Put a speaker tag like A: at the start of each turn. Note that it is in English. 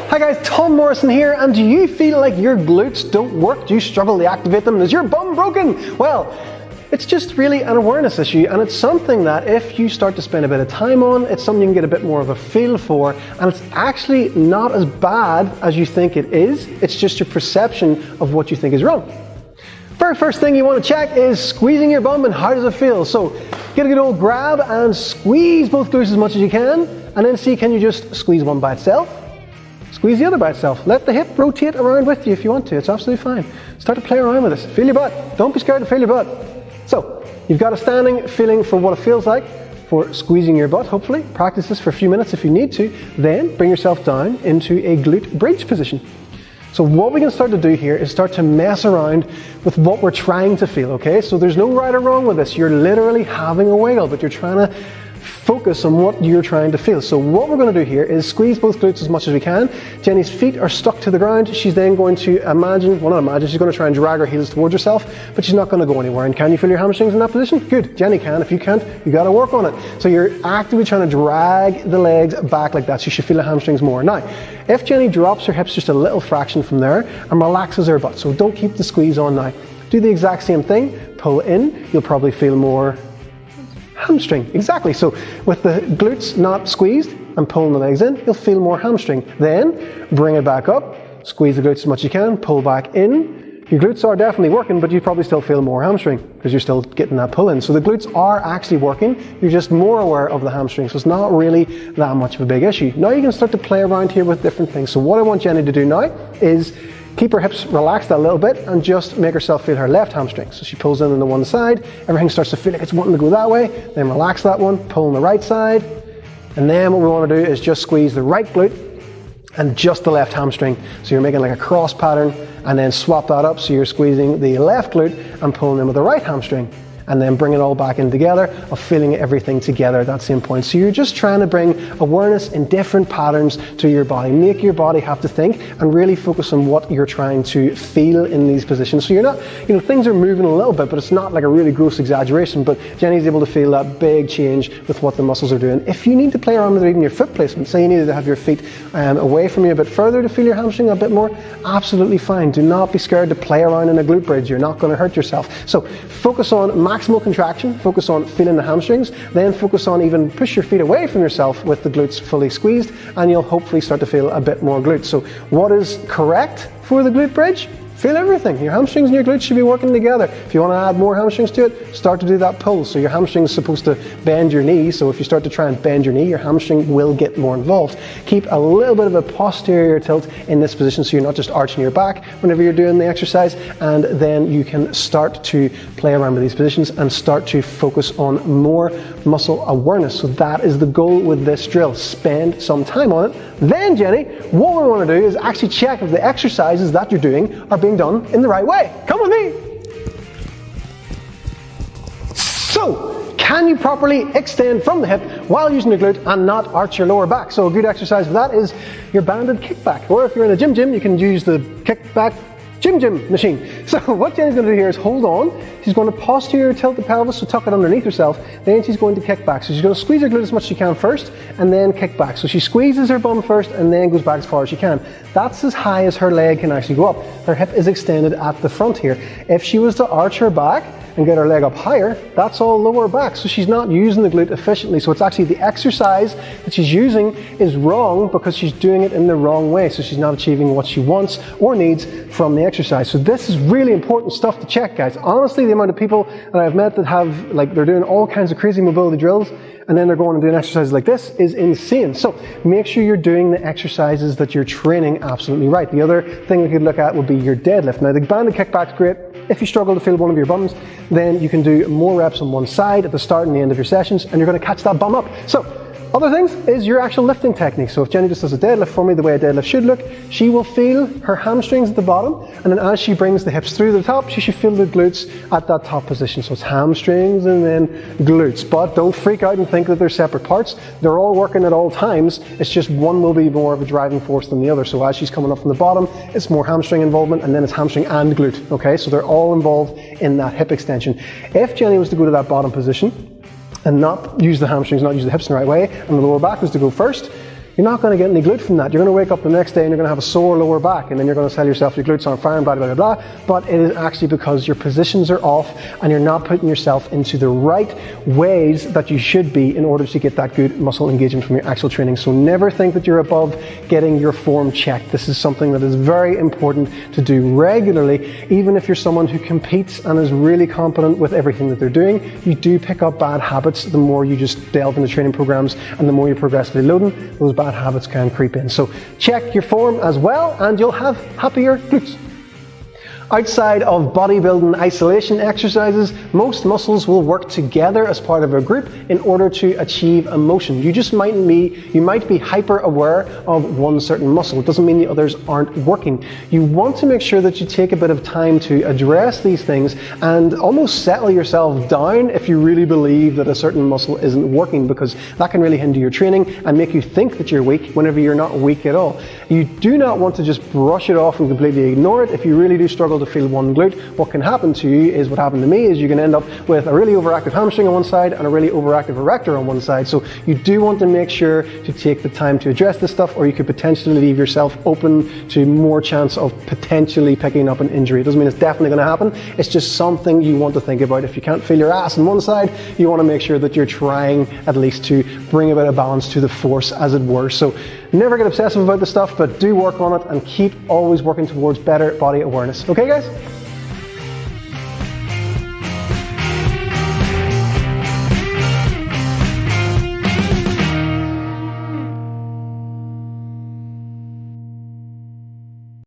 A: Hi guys, Tom Morrison here, and do you feel like your glutes don't work? Do you struggle to activate them? Is your bum broken? Well, it's just really an awareness issue, and it's something that if you start to spend a bit of time on, it's something you can get a bit more of a feel for, and it's actually not as bad as you think it is. It's just your perception of what you think is wrong. Very first thing you want to check is squeezing your bum, and how does it feel? So get a good old grab and squeeze both glutes as much as you can, and then see, can you just squeeze one by itself? Squeeze the other by itself. Let the hip rotate around with you if you want to. It's absolutely fine. Start to play around with this. Feel your butt. Don't be scared to feel your butt. So you've got a standing feeling for what it feels like for squeezing your butt, hopefully. Practice this for a few minutes if you need to. Then bring yourself down into a glute bridge position. So what we can start to do here is start to mess around with what we're trying to feel, okay? So there's no right or wrong with this. You're literally having a wiggle, but you're trying to focus on what you're trying to feel. So what we're going to do here is squeeze both glutes as much as we can. Jenny's feet are stuck to the ground. She's then going to she's going to try and drag her heels towards herself, but she's not going to go anywhere. And can you feel your hamstrings in that position? Good. Jenny can. If you can't, you got to work on it. So you're actively trying to drag the legs back like that, so you should feel the hamstrings more. Now, if Jenny drops her hips just a little fraction from there and relaxes her butt, so don't keep the squeeze on now. Do the exact same thing. Pull in. You'll probably feel more hamstring, exactly. So with the glutes not squeezed and pulling the legs in, you'll feel more hamstring. Then bring it back up, squeeze the glutes as much as you can, pull back in. Your glutes are definitely working, but you probably still feel more hamstring because you're still getting that pull in. So the glutes are actually working, you're just more aware of the hamstring, so it's not really that much of a big issue. Now you can start to play around here with different things. So what I want Jenny to do now is keep her hips relaxed a little bit and just make herself feel her left hamstring. So she pulls in on the one side, everything starts to feel like it's wanting to go that way, then relax that one, pull on the right side, and then what we want to do is just squeeze the right glute and just the left hamstring. So you're making like a cross pattern, and then swap that up so you're squeezing the left glute and pulling in with the right hamstring. And then bring it all back in together of feeling everything together at that same point. So you're just trying to bring awareness in different patterns to your body. Make your body have to think and really focus on what you're trying to feel in these positions. So you're not, things are moving a little bit, but it's not like a really gross exaggeration. But Jenny's able to feel that big change with what the muscles are doing. If you need to play around with even your foot placement, say you needed to have your feet away from you a bit further to feel your hamstring a bit more, absolutely fine. Do not be scared to play around in a glute bridge. You're not going to hurt yourself. So focus on maximal contraction, focus on feeling the hamstrings, then focus on even push your feet away from yourself with the glutes fully squeezed, and you'll hopefully start to feel a bit more glutes. So what is correct for the glute bridge? Feel everything. Your hamstrings and your glutes should be working together. If you want to add more hamstrings to it, start to do that pull. So your hamstring is supposed to bend your knee. So if you start to try and bend your knee, your hamstring will get more involved. Keep a little bit of a posterior tilt in this position so you're not just arching your back whenever you're doing the exercise. And then you can start to play around with these positions and start to focus on more muscle awareness. So that is the goal with this drill. Spend some time on it. Then, Jenny, what we want to do is actually check if the exercises that you're doing are being done in the right way. Come with me. So, can you properly extend from the hip while using the glute and not arch your lower back? So a good exercise for that is your banded kickback. Or if you're in a gym, you can use the kickback gym machine. So what Jenny's going to do here is hold on. She's going to posterior tilt the pelvis, so tuck it underneath herself. Then she's going to kick back. So she's going to squeeze her glute as much as she can first, and then kick back. So she squeezes her bum first and then goes back as far as she can. That's as high as her leg can actually go up. Her hip is extended at the front here. If she was to arch her back and get her leg up higher, that's all lower back. So she's not using the glute efficiently. So it's actually the exercise that she's using is wrong because she's doing it in the wrong way. So she's not achieving what she wants or needs from the exercise. So this is really important stuff to check, guys. Honestly, the amount of people that I've met that have, they're doing all kinds of crazy mobility drills and then they're going and doing exercises like this is insane. So make sure you're doing the exercises that you're training absolutely right. The other thing we could look at would be your deadlift. Now, the banded kickback's great. If you struggle to feel one of your bums, then you can do more reps on one side at the start and the end of your sessions, and you're going to catch that bum up. So, other things is your actual lifting technique. So if Jenny just does a deadlift for me the way a deadlift should look, she will feel her hamstrings at the bottom, and then as she brings the hips through the top, she should feel the glutes at that top position. So it's hamstrings and then glutes. But don't freak out and think that they're separate parts. They're all working at all times. It's just one will be more of a driving force than the other. So as she's coming up from the bottom, it's more hamstring involvement, and then it's hamstring and glute. Okay, so they're all involved in that hip extension. If Jenny was to go to that bottom position, and not use the hamstrings, not use the hips in the right way, and the lower back was to go first, you're not going to get any glute from that. You're going to wake up the next day and you're going to have a sore lower back, and then you're going to tell yourself your glutes aren't firing, blah, blah, blah, blah. But it is actually because your positions are off and you're not putting yourself into the right ways that you should be in order to get that good muscle engagement from your actual training. So never think that you're above getting your form checked. This is something that is very important to do regularly. Even if you're someone who competes and is really competent with everything that they're doing, you do pick up bad habits the more you just delve into training programs, and the more you're progressively loading, those bad habits can creep in. So check your form as well and you'll have happier glutes. Outside of bodybuilding isolation exercises, most muscles will work together as part of a group in order to achieve a motion. You might be hyper aware of one certain muscle. It doesn't mean the others aren't working. You want to make sure that you take a bit of time to address these things and almost settle yourself down if you really believe that a certain muscle isn't working, because that can really hinder your training and make you think that you're weak whenever you're not weak at all. You do not want to just brush it off and completely ignore it. If you really do struggle to feel one glute, what can happen to you is what happened to me, is you can end up with a really overactive hamstring on one side and a really overactive erector on one side. So you do want to make sure to take the time to address this stuff, or you could potentially leave yourself open to more chance of potentially picking up an injury. It doesn't mean it's definitely going to happen. It's just something you want to think about. If you can't feel your ass on one side, you want to make sure that you're trying at least to bring a bit of balance to the force, as it were. So never get obsessive about the stuff, but do work on it and keep always working towards better body awareness. Okay, guys?